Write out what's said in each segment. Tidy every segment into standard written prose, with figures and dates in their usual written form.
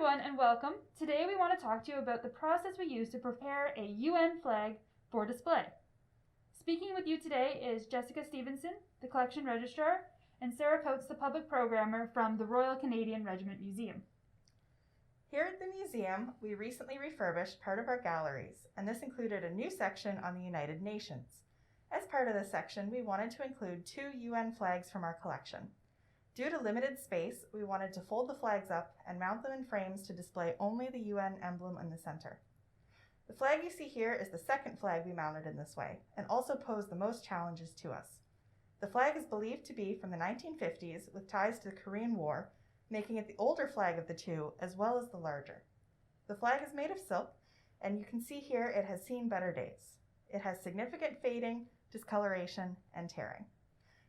everyone and welcome. Today we want to talk to you about the process we use to prepare a UN flag for display. Speaking with you today is Jessica Stevenson, the collection registrar, and Sarah Coates, the public programmer from the Royal Canadian Regiment Museum. Here at the museum, we recently refurbished part of our galleries, and this included a new section on the United Nations. As part of this section, we wanted to include 2 UN flags from our collection. Due to limited space, we wanted to fold the flags up and mount them in frames to display only the UN emblem in the center. The flag you see here is the second flag we mounted in this way, and also posed the most challenges to us. The flag is believed to be from the 1950s with ties to the Korean War, making it the older flag of the two as well as the larger. The flag is made of silk, and you can see here it has seen better days. It has significant fading, discoloration, and tearing.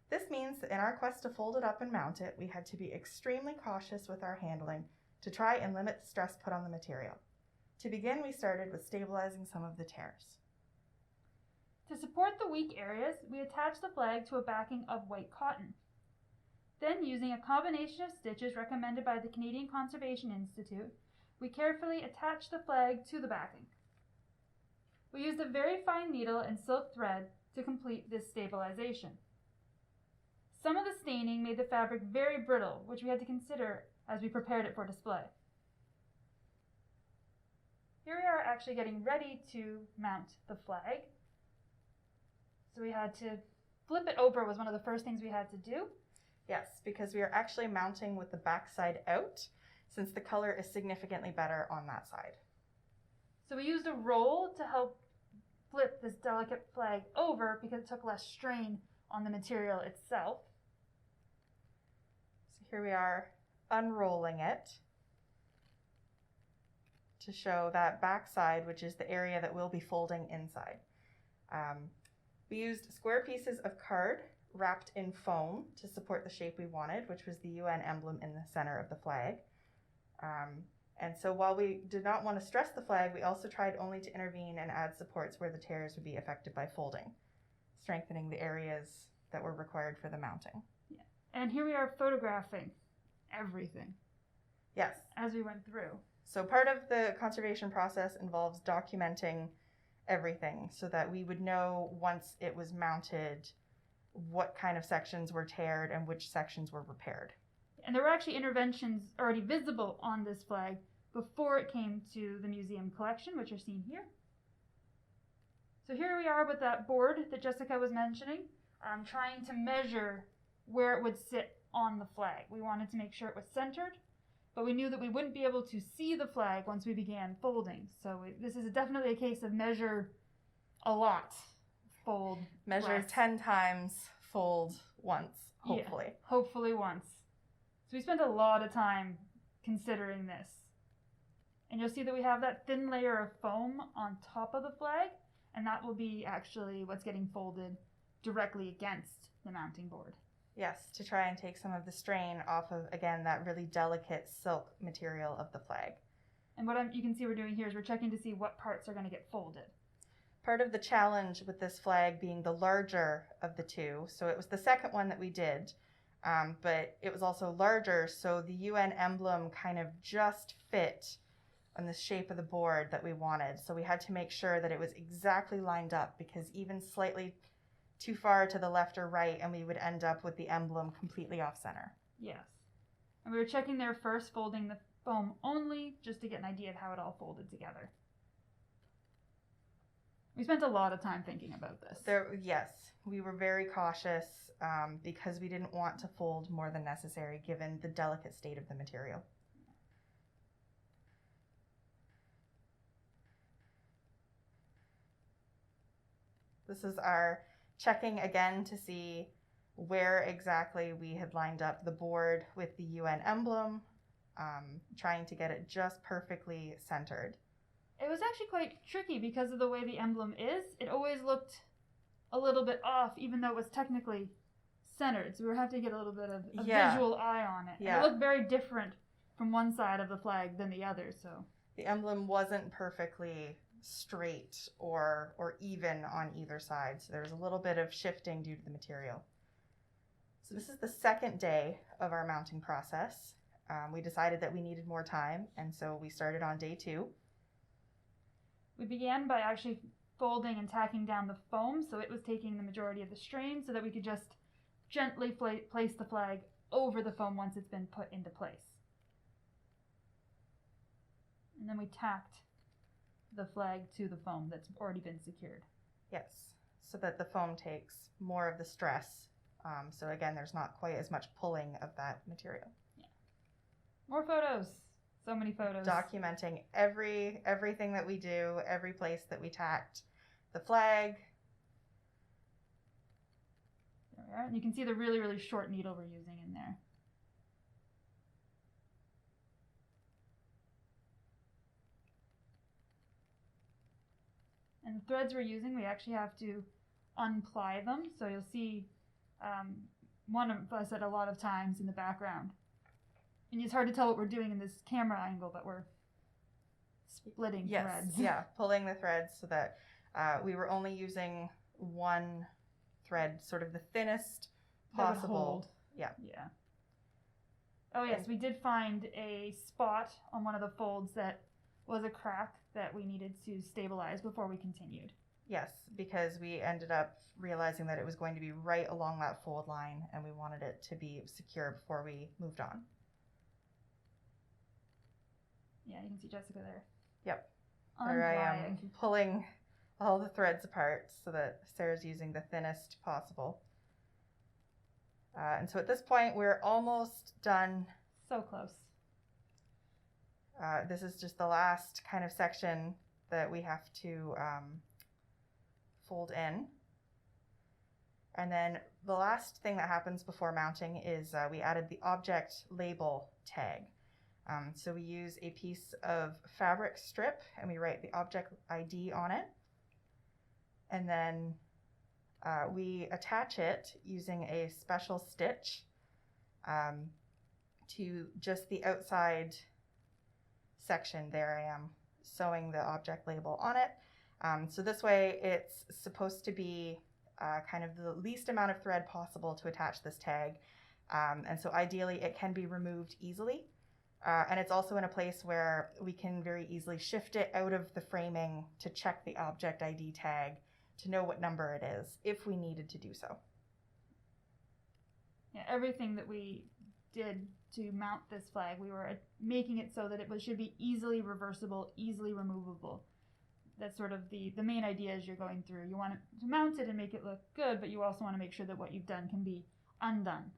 This means that in our quest to fold it up and mount it, we had to be extremely cautious with our handling to try and limit the stress put on the material. To begin, we started with stabilizing some of the tears. To support the weak areas, we attached the flag to a backing of white cotton. Then, using a combination of stitches recommended by the Canadian Conservation Institute, we carefully attached the flag to the backing. We used a very fine needle and silk thread to complete this stabilization. Some of the staining made the fabric very brittle, which we had to consider as we prepared it for display. Here we are actually getting ready to mount the flag. So we had to flip it over was one of the first things we had to do. Yes, because we are actually mounting with the back side out, since the color is significantly better on that side. So we used a roll to help flip this delicate flag over because it took less strain on the material itself. So here we are unrolling it to show that back side, which is the area that we'll be folding inside. We used square pieces of card wrapped in foam to support the shape we wanted, which was the UN emblem in the center of the flag. And so while we did not want to stress the flag, we also tried only to intervene and add supports where the tears would be affected by folding, strengthening the areas that were required for the mounting. Yeah. And here we are photographing everything. Yes. As we went through. So part of the conservation process involves documenting everything so that we would know once it was mounted what kind of sections were teared and which sections were repaired. And there were actually interventions already visible on this flag before it came to the museum collection, which are seen here. So here we are with that board that Jessica was mentioning, trying to measure where it would sit on the flag. We wanted to make sure it was centered, but we knew that we wouldn't be able to see the flag once we began folding. So this is definitely a case of measure a lot, fold Measure less. 10 times, fold once, hopefully. Yeah, hopefully once. So we spent a lot of time considering this. And you'll see that we have that thin layer of foam on top of the flag, and that will be actually what's getting folded directly against the mounting board. Yes, to try and take some of the strain off of, again, that really delicate silk material of the flag. And what you can see we're doing here is we're checking to see what parts are going to get folded. Part of the challenge with this flag being the larger of the two, so it was the second one that we did, but it was also larger, so the UN emblem kind of just fit on the shape of the board that we wanted. So we had to make sure that it was exactly lined up, because even slightly too far to the left or right and we would end up with the emblem completely off center. Yes. And we were checking there first, folding the foam only, just to get an idea of how it all folded together. We spent a lot of time thinking about this. Yes, we were very cautious because we didn't want to fold more than necessary given the delicate state of the material. This is our checking again to see where exactly we had lined up the board with the UN emblem, trying to get it just perfectly centered. It was actually quite tricky because of the way the emblem is. It always looked a little bit off, even though it was technically centered. So we were having to get a little bit of a visual eye on it. Yeah. And it looked very different from one side of the flag than the other. So the emblem wasn't perfectly straight or even on either side. So there was a little bit of shifting due to the material. So this is the second day of our mounting process. we decided that we needed more time, and so we started on day 2. We began by actually folding and tacking down the foam, so it was taking the majority of the strain, so that we could just gently place the flag over the foam once it's been put into place. And then we tacked the flag to the foam that's already been secured. Yes, so that the foam takes more of the stress. So again, there's not quite as much pulling of that material. Yeah. More photos. So many photos. Documenting everything that we do, every place that we tacked the flag. There we are. And you can see the really, really short needle we're using in there. And the threads we're using, we actually have to unply them. So you'll see one of us at a lot of times in the background. And it's hard to tell what we're doing in this camera angle, but we're splitting threads. Yeah, pulling the threads so that we were only using one thread, sort of the thinnest possible. Yeah. Yeah. Oh yes, we did find a spot on one of the folds that was a crack that we needed to stabilize before we continued. Yes, because we ended up realizing that it was going to be right along that fold line, and we wanted it to be secure before we moved on. Yeah, you can see Jessica there. Yep. There I am pulling all the threads apart so that Sarah's using the thinnest possible. And so at this point, we're almost done. So close. This is just the last kind of section that we have to fold in. And then the last thing that happens before mounting is we added the object label tag. So we use a piece of fabric strip and we write the object ID on it. And then we attach it using a special stitch to just the outside section. There I am sewing the object label on it. So this way it's supposed to be kind of the least amount of thread possible to attach this tag. And so ideally it can be removed easily. And it's also in a place where we can very easily shift it out of the framing to check the object ID tag to know what number it is if we needed to do so. Yeah, everything that we did to mount this flag, we were making it so that it should be easily reversible, easily removable. That's sort of the main idea as you're going through. You want to mount it and make it look good, but you also want to make sure that what you've done can be undone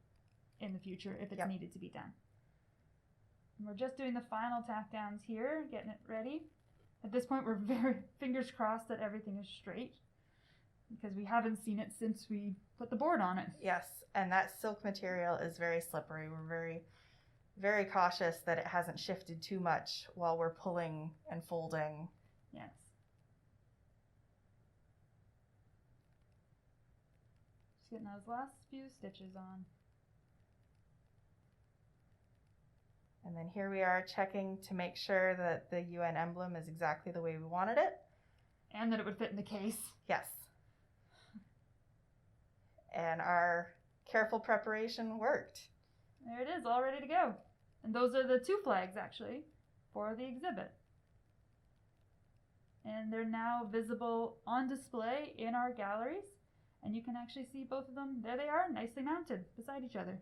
in the future if it's needed to be done. And we're just doing the final tack downs here, getting it ready. At this point, we're very fingers crossed that everything is straight because we haven't seen it since we put the board on it. Yes, and that silk material is very slippery. We're very, very cautious that it hasn't shifted too much while we're pulling and folding. Yes. Just getting those last few stitches on. And then here we are checking to make sure that the UN emblem is exactly the way we wanted it. And that it would fit in the case. Yes. And our careful preparation worked. There it is, all ready to go. And those are the 2 flags, actually, for the exhibit. And they're now visible on display in our galleries. And you can actually see both of them. There they are, nicely mounted beside each other.